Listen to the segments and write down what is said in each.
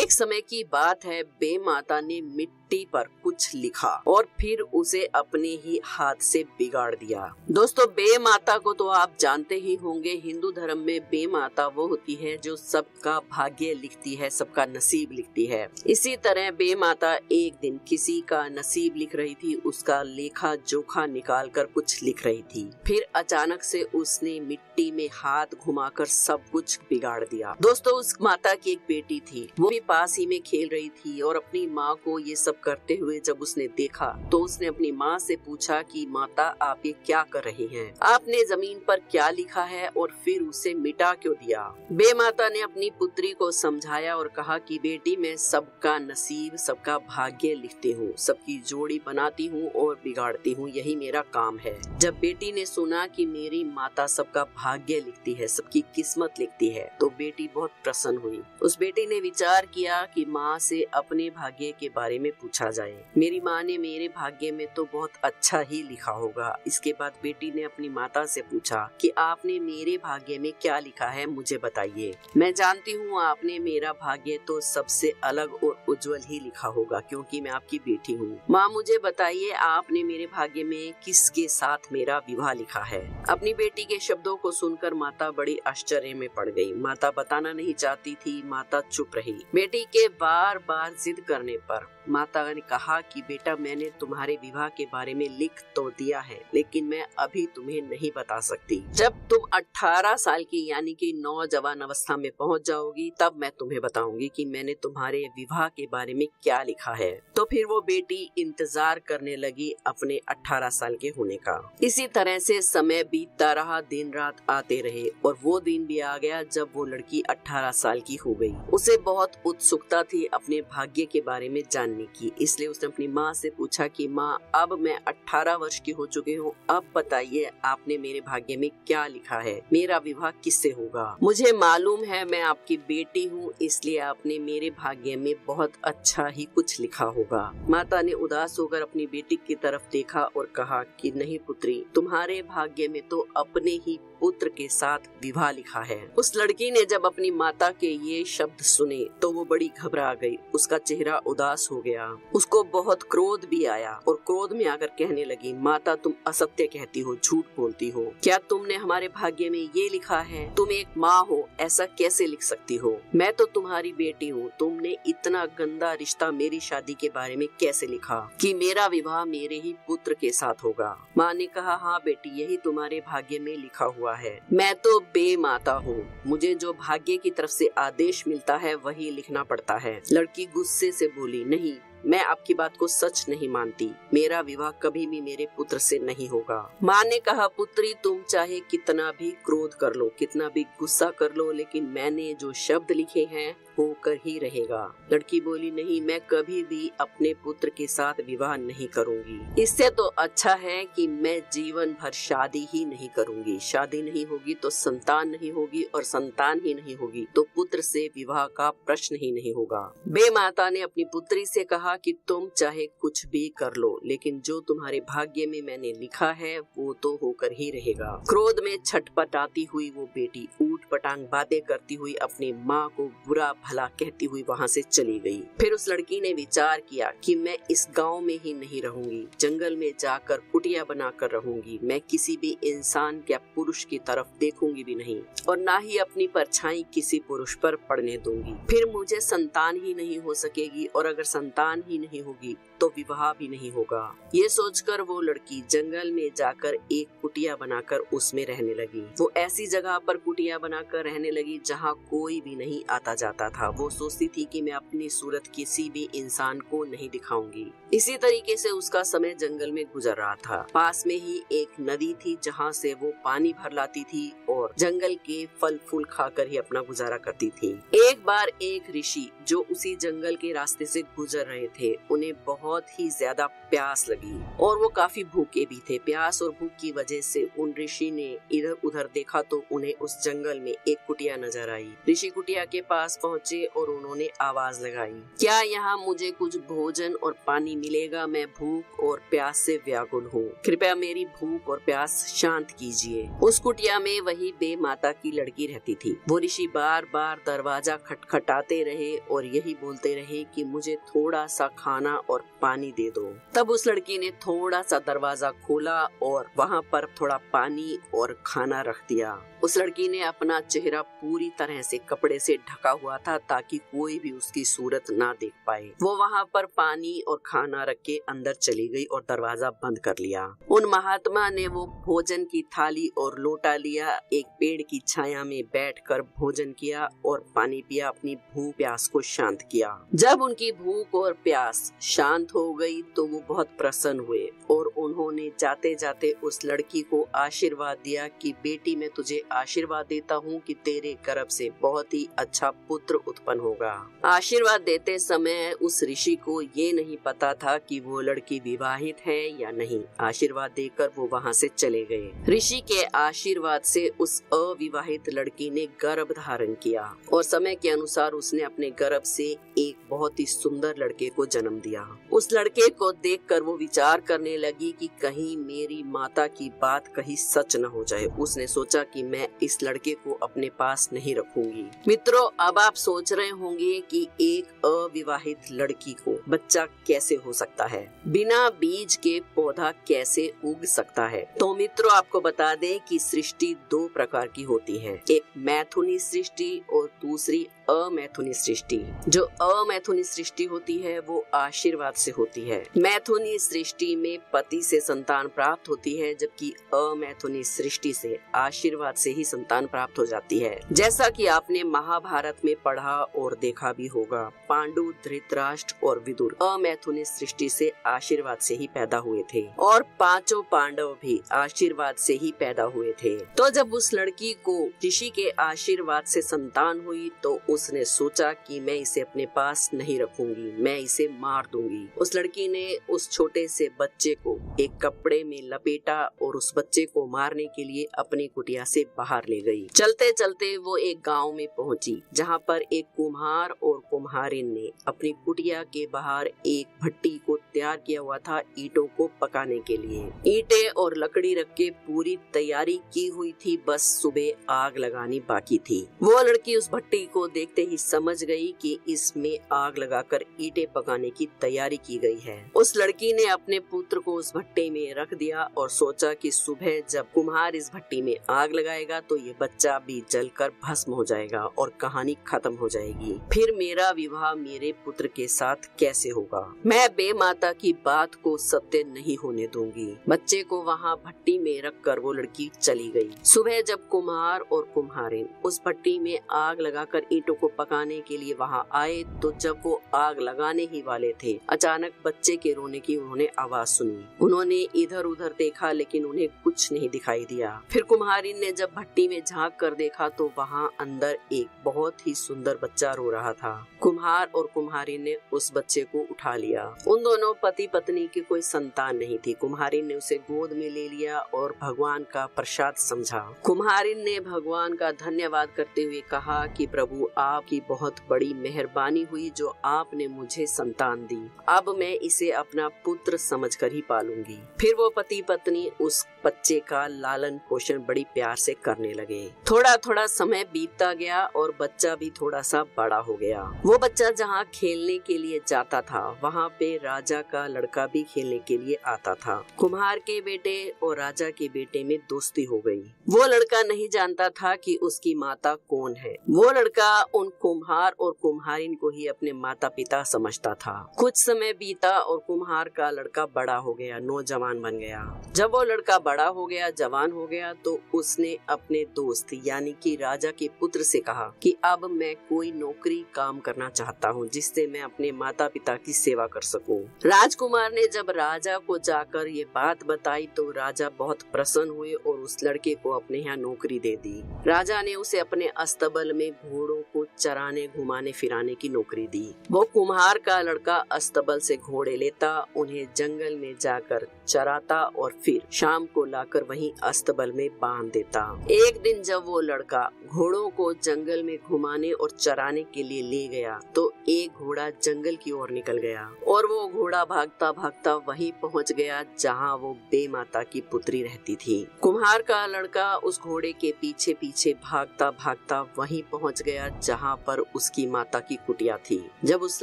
एक समय की बात है, बे माता ने मिट्टी पर कुछ लिखा और फिर उसे अपने ही हाथ से बिगाड़ दिया। दोस्तों, बे माता को तो आप जानते ही होंगे। हिंदू धर्म में बे माता वो होती है जो सबका भाग्य लिखती है, सबका नसीब लिखती है। इसी तरह बे माता एक दिन किसी का नसीब लिख रही थी, उसका लेखा जोखा निकाल कर कुछ लिख रही थी। फिर अचानक से उसने मिट्टी में हाथ घुमाकर सब कुछ बिगाड़ दिया। दोस्तों, उस माता की एक बेटी थी, वो भी पास ही में खेल रही थी और अपनी माँ को ये सब करते हुए जब उसने देखा तो उसने अपनी माँ से पूछा कि माता, आप ये क्या कर रही हैं? आपने जमीन पर क्या लिखा है और फिर उसे मिटा क्यों दिया? बे माता ने अपनी पुत्री को समझाया और कहा कि बेटी, मैं सबका नसीब, सबका भाग्य लिखती हूँ, सबकी जोड़ी बनाती हूँ और बिगाड़ती हूँ, यही मेरा काम है। जब बेटी ने सुना कि मेरी माता सबका भाग्य लिखती है, सबकी किस्मत लिखती है, तो बेटी बहुत प्रसन्न हुई। उस बेटी ने विचार किया कि माँ से अपने भाग्य के बारे में पूछा जाए। मेरी माँ ने मेरे भाग्य में तो बहुत अच्छा ही लिखा होगा। इसके बाद बेटी ने अपनी माता से पूछा कि आपने मेरे भाग्य में क्या लिखा है, मुझे बताइए। मैं जानती हूँ आपने मेरा भाग्य तो सबसे अलग और उज्जवल ही लिखा होगा, क्योंकि मैं आपकी बेटी हूँ। माँ, मुझे बताइए, आपने मेरे भाग्य में किसके साथ मेरा विवाह लिखा है? अपनी बेटी के शब्दों को सुनकर माता बड़ी आश्चर्य में पड़ गई। माता बताना नहीं चाहती थी, माता चुप रही। बेटी के बार बार जिद करने पर माता ने कहा कि बेटा, मैंने तुम्हारे विवाह के बारे में लिख तो दिया है, लेकिन मैं अभी तुम्हें नहीं बता सकती। जब तुम 18 साल की यानी कि नौजवान अवस्था में पहुंच जाओगी, तब मैं तुम्हें बताऊंगी कि मैंने तुम्हारे विवाह के बारे में क्या लिखा है। तो फिर वो बेटी इंतजार करने लगी अपने 18 साल के होने का। इसी तरह से समय बीतता रहा, दिन रात आते रहे और वो दिन भी आ गया जब वो लड़की 18 साल की हो गई। उसे बहुत उत्सुकता थी अपने भाग्य के बारे में जानने की, इसलिए उसने अपनी माँ से पूछा कि माँ, अब मैं 18 वर्ष की हो चुकी हूँ, अब बताइए आपने मेरे भाग्य में क्या लिखा है, मेरा विवाह किससे होगा? मुझे मालूम है मैं आपकी बेटी हूँ, इसलिए आपने मेरे भाग्य में बहुत अच्छा ही कुछ लिखा होगा। माता ने उदास होकर अपनी बेटी की तरफ देखा और कहा कि नहीं पुत्री, तुम्हारे भाग्य में तो अपने ही पुत्र के साथ विवाह लिखा है। उस लड़की ने जब अपनी माता के ये शब्द सुने तो वो बड़ी घबरा गई, उसका चेहरा उदास हो गया, उसको बहुत क्रोध भी आया और क्रोध में आकर कहने लगी, माता, तुम असत्य कहती हो, झूठ बोलती हो। क्या तुमने हमारे भाग्य में ये लिखा है? तुम एक माँ हो, ऐसा कैसे लिख सकती हो? मैं तो तुम्हारी बेटी हूँ, तुमने इतना गंदा रिश्ता मेरी शादी के बारे में कैसे लिखा कि मेरा विवाह मेरे ही पुत्र के साथ होगा? माँ ने कहा, हाँ बेटी, यही तुम्हारे भाग्य में लिखा हुआ है। मैं तो बे माता हूँ, मुझे जो भाग्य की तरफ से आदेश मिलता है वही लिखना पड़ता है। लड़की गुस्से से बोली, नहीं, मैं आपकी बात को सच नहीं मानती, मेरा विवाह कभी भी मेरे पुत्र से नहीं होगा। माँ ने कहा, पुत्री, तुम चाहे कितना भी क्रोध कर लो, कितना भी गुस्सा कर लो, लेकिन मैंने जो शब्द लिखे हैं होकर ही रहेगा। लड़की बोली, नहीं, मैं कभी भी अपने पुत्र के साथ विवाह नहीं करूंगी। इससे तो अच्छा है कि मैं जीवन भर शादी ही नहीं करूंगी। शादी नहीं होगी तो संतान नहीं होगी और संतान ही नहीं होगी तो पुत्र से विवाह का प्रश्न ही नहीं होगा। बे माता ने अपनी पुत्री से कहा कि तुम चाहे कुछ भी कर लो, लेकिन जो तुम्हारे भाग्य में मैंने लिखा है वो तो होकर ही रहेगा। क्रोध में छटपटाती हुई वो बेटी ऊट पटांग बातें करती हुई अपनी माँ को बुरा भला कहती हुई वहाँ से चली गई। फिर उस लड़की ने विचार किया कि मैं इस गांव में ही नहीं रहूंगी, जंगल में जाकर कुटिया बनाकर रहूंगी। मैं किसी भी इंसान या पुरुष की तरफ देखूंगी भी नहीं और ना ही अपनी परछाई किसी पुरुष पर पड़ने दूंगी। फिर मुझे संतान ही नहीं हो सकेगी और अगर संतान ही नहीं होगी तो विवाह भी नहीं होगा। ये सोचकर वो लड़की जंगल में जाकर एक कुटिया बनाकर उसमें रहने लगी। वो ऐसी जगह पर कुटिया बनाकर रहने लगी जहाँ कोई भी नहीं आता जाता था। वो सोचती थी कि मैं अपनी सूरत किसी भी इंसान को नहीं दिखाऊंगी। इसी तरीके से उसका समय जंगल में गुजर रहा था। पास में ही एक नदी थी जहाँ से वो पानी भर लाती थी और जंगल के फल फूल खाकर ही अपना गुजारा करती थी। एक बार एक ऋषि जो उसी जंगल के रास्ते से गुजर रहे थे उन्हें बहुत ही ज्यादा प्यास लगी और वो काफी भूखे भी थे। प्यास और भूख की वजह से उन ऋषि ने इधर उधर देखा तो उन्हें उस जंगल में एक कुटिया नजर आई। ऋषि कुटिया के पास पहुँचे और उन्होंने आवाज लगाई, क्या यहाँ मुझे कुछ भोजन और पानी मिलेगा? मैं भूख और प्यास से व्याकुल हूँ, कृपया मेरी भूख और प्यास शांत कीजिए। उस कुटिया में वही बे माता की लड़की रहती थी। वो ऋषि बार बार दरवाजा खटखटाते रहे और यही बोलते रहे कि मुझे थोड़ा सा खाना और पानी दे दो। तब उस लड़की ने थोड़ा सा दरवाजा खोला और वहाँ पर थोड़ा पानी और खाना रख दिया। उस लड़की ने अपना चेहरा पूरी तरह से कपड़े से ढका हुआ था ताकि कोई भी उसकी सूरत ना देख पाए। वो वहाँ पर पानी और खाना रख के अंदर चली गई और दरवाजा बंद कर लिया। उन महात्मा ने वो भोजन की थाली और लोटा लिया, एक पेड़ की छाया में बैठकर भोजन किया और पानी पिया, अपनी भूख प्यास को शांत किया। जब उनकी भूख और प्यास शांत हो गई तो वो बहुत प्रसन्न हुए और उन्होंने जाते जाते उस लड़की को आशीर्वाद दिया कि बेटी मैं तुझे आशीर्वाद देता हूँ कि तेरे गर्भ से बहुत ही अच्छा पुत्र उत्पन्न होगा। आशीर्वाद देते समय उस ऋषि को ये नहीं पता था कि वो लड़की विवाहित है या नहीं। आशीर्वाद देकर वो वहाँ से चले गए। ऋषि के आशीर्वाद से उस अविवाहित लड़की ने गर्भ धारण किया और समय के अनुसार उसने अपने गर्भ से एक बहुत ही सुंदर लड़के को जन्म दिया। उस लड़के को देखकर वो विचार करने लगी कि कहीं मेरी माता की बात कहीं सच न हो जाए। उसने सोचा कि मैं इस लड़के को अपने पास नहीं रखूंगी। मित्रों, अब आप सोच रहे होंगे कि एक अविवाहित लड़की को बच्चा कैसे हो सकता है, बिना बीज के पौधा कैसे उग सकता है। तो मित्रों, आपको बता दें कि सृष्टि दो प्रकार की होती है, एक मैथुनी सृष्टि और दूसरी अमैथुनी सृष्टि। जो अमैथुनी सृष्टि होती है वो आशीर्वाद से होती है। मैथुनी सृष्टि में पति से संतान प्राप्त होती है, जबकि अमैथुनी सृष्टि से आशीर्वाद से ही संतान प्राप्त हो जाती है। जैसा कि आपने महाभारत में पढ़ा और देखा भी होगा, पांडु, धृतराष्ट्र और विदुर अमैथुनी सृष्टि से आशीर्वाद से ही पैदा हुए थे और पांचों पांडव भी आशीर्वाद से ही पैदा हुए थे। तो जब उस लड़की को ऋषि के आशीर्वाद से संतान हुई तो उसने सोचा कि मैं इसे अपने पास नहीं रखूंगी, मैं इसे मार दूंगी। उस लड़की ने उस छोटे से बच्चे को एक कपड़े में लपेटा और उस बच्चे को मारने के लिए अपनी कुटिया से बाहर ले गई। चलते चलते वो एक गांव में पहुंची, जहां पर एक कुम्हार और कुम्हारिन ने अपनी कुटिया के बाहर एक भट्टी को तैयार किया हुआ था ईंटों को पकाने के लिए। ईंटें और लकड़ी रख के पूरी तैयारी की हुई थी, बस सुबह आग लगानी बाकी थी। वो लड़की उस भट्टी को देखते ही समझ गई कि इसमें आग लगाकर ईंटें पकाने की तैयारी की गई है। उस लड़की ने अपने पुत्र को उस भट्टी में रख दिया और सोचा कि सुबह जब कुम्हार इस भट्टी में आग लगाएगा तो ये बच्चा भी जलकर भस्म हो जाएगा और कहानी खत्म हो जाएगी। फिर मेरा विवाह मेरे पुत्र के साथ कैसे होगा? मैं बे माता की बात को सत्य नहीं होने दूंगी। बच्चे को वहाँ भट्टी में रख कर वो लड़की चली गई। सुबह जब कुम्हार और कुम्हारिन उस भट्टी में आग लगाकर ईंटों को पकाने के लिए वहाँ आए तो जब वो आग लगाने ही वाले थे, अचानक बच्चे के रोने की उन्होंने आवाज सुनी। उन्होंने इधर उधर देखा लेकिन उन्हें कुछ नहीं दिखाई दिया। फिर कुम्हारिन ने जब भट्टी में झांक कर देखा तो वहाँ अंदर एक बहुत ही सुंदर बच्चा रो रहा था। कुम्हार और कुम्हारिन ने उस बच्चे को उठा लिया। उन दोनों पति पत्नी की कोई संतान नहीं थी। कुम्हारिन ने उसे गोद में ले लिया और भगवान का प्रसाद समझा। कुम्हारिन ने भगवान का धन्यवाद करते हुए कहा कि प्रभु, आपकी बहुत बड़ी मेहरबानी हुई जो आपने मुझे संतान दी। अब मैं इसे अपना पुत्र समझकर ही पालूंगी। फिर वो पति पत्नी उस बच्चे का लालन पोषण बड़ी प्यार से करने लगे। थोड़ा थोड़ा समय बीतता गया और बच्चा भी थोड़ा सा बड़ा हो गया। वो बच्चा जहाँ खेलने के लिए जाता था वहाँ पे राजा का लड़का भी खेलने के लिए आता था। कुम्हार के बेटे और राजा के बेटे में दोस्ती हो गई। वो लड़का नहीं जानता था कि उसकी माता कौन है। वो लड़का उन कुम्हार और कुम्हारिन को ही अपने माता पिता समझता था। कुछ समय बीता और कुम्हार का लड़का बड़ा हो गया, नौजवान बन गया। जब वो लड़का बड़ा हो गया, जवान हो गया, तो उसने अपने दोस्त यानी कि राजा के पुत्र से कहा कि अब मैं कोई नौकरी काम करना चाहता हूँ जिससे मैं अपने माता पिता की सेवा कर सकूं। राजकुमार ने जब राजा को जाकर ये बात बताई तो राजा बहुत प्रसन्न हुए और उस लड़के को अपने यहाँ नौकरी दे दी। राजा ने उसे अपने अस्तबल में घोड़ों को चराने घुमाने फिराने की नौकरी दी। वो कुम्हार का लड़का अस्तबल से घोड़े लेता, उन्हें जंगल में जाकर चराता और फिर शाम को लाकर वहीं अस्तबल में बांध देता। एक दिन जब वो लड़का घोड़ों को जंगल में घुमाने और चराने के लिए ले गया तो एक घोड़ा जंगल की ओर निकल गया और वो घोड़ा भागता भागता वहीं पहुंच गया जहां वो बेमाता की पुत्री रहती थी। कुम्हार का लड़का उस घोड़े के पीछे पीछे भागता भागता वहीं पहुंच गया जहां पर उसकी माता की कुटिया थी। जब उस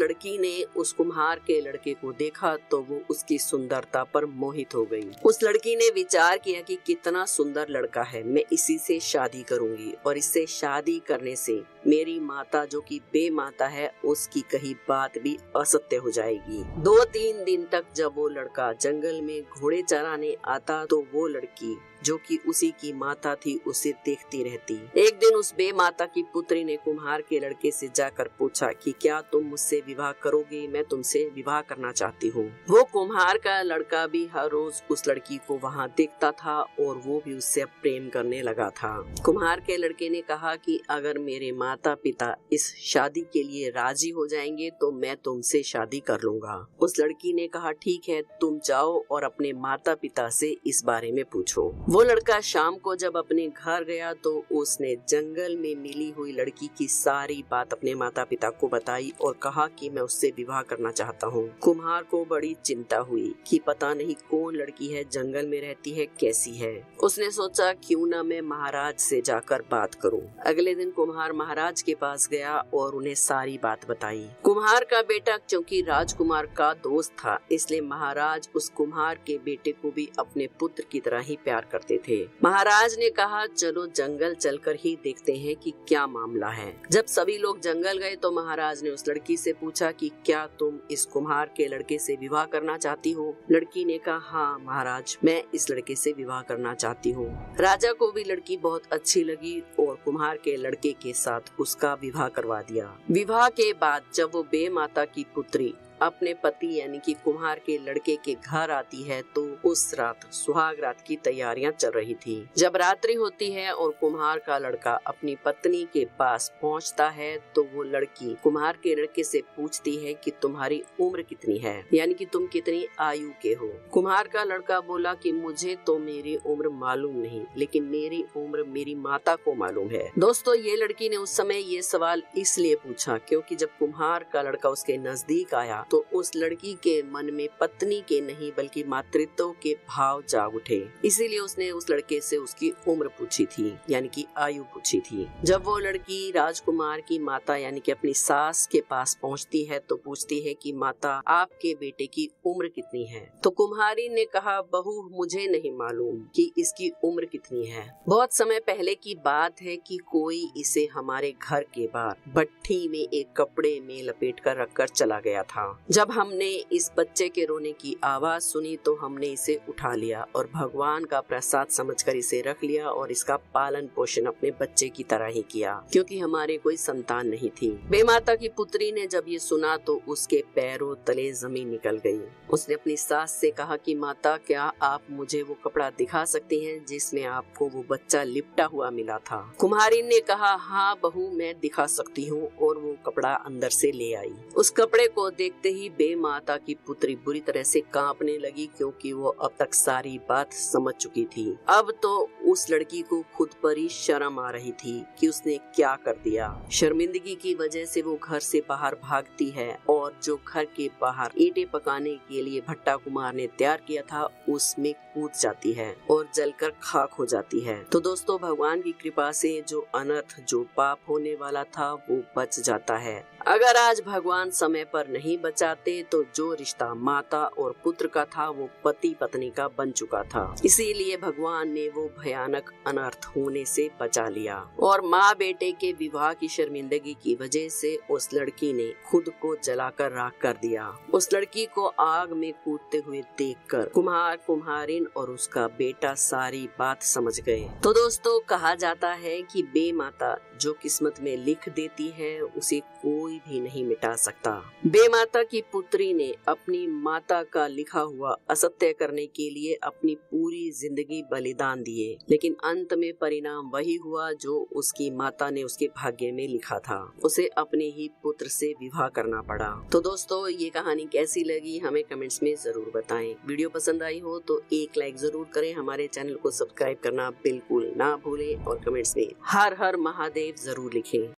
लड़की ने उस कुम्हार के लड़के को देखा तो वो उसकी सुंदरता पर मोहित हो गई। उस लड़की ने विचार किया कि कितना सुंदर लड़का है, मैं इसी से शादी करूंगी और इससे शादी करने से मेरी माता जो कि बेमाता है उसकी कही बात भी असत्य हो जाएगी। 2-3 दिन तक जब वो लड़का जंगल में घोड़े चराने आता तो वो लड़की जो कि उसी की माता थी उसे देखती रहती। एक दिन उस बेमाता की पुत्री ने कुम्हार के लड़के से जाकर पूछा कि क्या तुम मुझसे विवाह करोगे, मैं तुमसे विवाह करना चाहती हूँ। वो कुम्हार का लड़का भी हर रोज उस लड़की को वहाँ देखता था और वो भी उससे प्रेम करने लगा था। कुम्हार के लड़के ने कहा कि अगर मेरे माता पिता इस शादी के लिए राजी हो जाएंगे तो मैं तुमसे शादी कर लूंगा। उस लड़की ने कहा ठीक है, तुम जाओ और अपने माता पिता से इस बारे में पूछो। वो लड़का शाम को जब अपने घर गया तो उसने जंगल में मिली हुई लड़की की सारी बात अपने माता पिता को बताई और कहा कि मैं उससे विवाह करना चाहता हूँ। कुम्हार को बड़ी चिंता हुई कि पता नहीं कौन लड़की है, जंगल में रहती है, कैसी है। उसने सोचा क्यों ना मैं महाराज से जाकर बात करूं। अगले दिन कुम्हार महाराज के पास गया और उन्हें सारी बात बताई। कुम्हार का बेटा क्योंकि राजकुमार का दोस्त था इसलिए महाराज उस कुम्हार के बेटे को भी अपने पुत्र की तरह ही प्यार करते थे। महाराज ने कहा चलो जंगल चलकर ही देखते हैं कि क्या मामला है। जब सभी लोग जंगल गए तो महाराज ने उस लड़की से पूछा कि क्या तुम इस कुम्हार के लड़के से विवाह करना चाहती हो। लड़की ने कहा हाँ महाराज, मैं इस लड़के से विवाह करना चाहती हूँ। राजा को भी लड़की बहुत अच्छी लगी और कुम्हार के लड़के के साथ उसका विवाह करवा दिया। विवाह के बाद जब वो बेमाता की पुत्री अपने पति यानी कि कुम्हार के लड़के के घर आती है तो उस रात सुहाग रात की तैयारियां चल रही थी। जब रात्रि होती है और कुम्हार का लड़का अपनी पत्नी के पास पहुंचता है तो वो लड़की कुम्हार के लड़के से पूछती है कि तुम्हारी उम्र कितनी है, यानी कि तुम कितनी आयु के हो। कुम्हार का लड़का बोला कि मुझे तो मेरी उम्र मालूम नहीं, लेकिन मेरी उम्र मेरी माता को मालूम है। दोस्तों, ये लड़की ने उस समय ये सवाल इसलिए पूछा क्योंकि जब कुम्हार का लड़का उसके नजदीक आया तो उस लड़की के मन में पत्नी के नहीं बल्कि मातृत्व के भाव जाग उठे। इसीलिए उसने उस लड़के से उसकी उम्र पूछी थी, यानी कि आयु पूछी थी। जब वो लड़की राजकुमार की माता यानी कि अपनी सास के पास पहुंचती है तो पूछती है कि माता, आपके बेटे की उम्र कितनी है। तो कुम्हारी ने कहा बहू, मुझे नहीं मालूम कि इसकी उम्र कितनी है। बहुत समय पहले की बात है कि कोई इसे हमारे घर के बाहर भट्ठी में एक कपड़े में लपेट कर रखकर चला गया था। जब हमने इस बच्चे के रोने की आवाज सुनी तो हमने इसे उठा लिया और भगवान का प्रसाद समझकर इसे रख लिया और इसका पालन पोषण अपने बच्चे की तरह ही किया क्योंकि हमारे कोई संतान नहीं थी। बेमाता की पुत्री ने जब ये सुना तो उसके पैरों तले जमीन निकल गई। उसने अपनी सास से कहा कि माता, क्या आप मुझे वो कपड़ा दिखा सकती हैं जिसमें आपको वो बच्चा लिपटा हुआ मिला था। कुम्हारी ने कहा हाँ बहू, मैं दिखा सकती हूँ और वो कपड़ा अंदर से ले आई। उस कपड़े को देखते ही बेमाता की पुत्री बुरी तरह से कांपने लगी क्योंकि वो अब तक सारी बात समझ चुकी थी। अब तो उस लड़की को खुद पर ही शर्म आ रही थी कि उसने क्या कर दिया। शर्मिंदगी की वजह से वो घर से बाहर भागती है और जो घर के बाहर ईंटें पकाने के लिए भट्टा कुमार ने तैयार किया था उसमें कूद जाती है और जलकर खाक हो जाती है। तो दोस्तों, भगवान की कृपा से जो अनर्थ, जो पाप होने वाला था वो बच जाता है। अगर आज भगवान समय पर नहीं बचाते तो जो रिश्ता माता और पुत्र का था वो पति पत्नी का बन चुका था। इसीलिए भगवान ने वो भयानक भयानक अनर्थ होने से बचा लिया। और माँ बेटे के विवाह की शर्मिंदगी की वजह से उस लड़की ने खुद को जलाकर राख कर दिया। उस लड़की को आग में कूदते हुए देखकर कुम्हार, कुम्हारिन और उसका बेटा सारी बात समझ गए। तो दोस्तों, कहा जाता है कि बे माता जो किस्मत में लिख देती है उसे कोई भी नहीं मिटा सकता। बे माता की पुत्री ने अपनी माता का लिखा हुआ असत्य करने के लिए अपनी पूरी जिंदगी बलिदान दिए, लेकिन अंत में परिणाम वही हुआ जो उसकी माता ने उसके भाग्य में लिखा था। उसे अपने ही पुत्र से विवाह करना पड़ा। तो दोस्तों, ये कहानी कैसी लगी हमें कमेंट्स में जरूर बताएं। वीडियो पसंद आई हो तो एक लाइक जरूर करें। हमारे चैनल को सब्सक्राइब करना बिल्कुल ना भूलें और कमेंट्स में हर हर महादेव जरूर लिखें।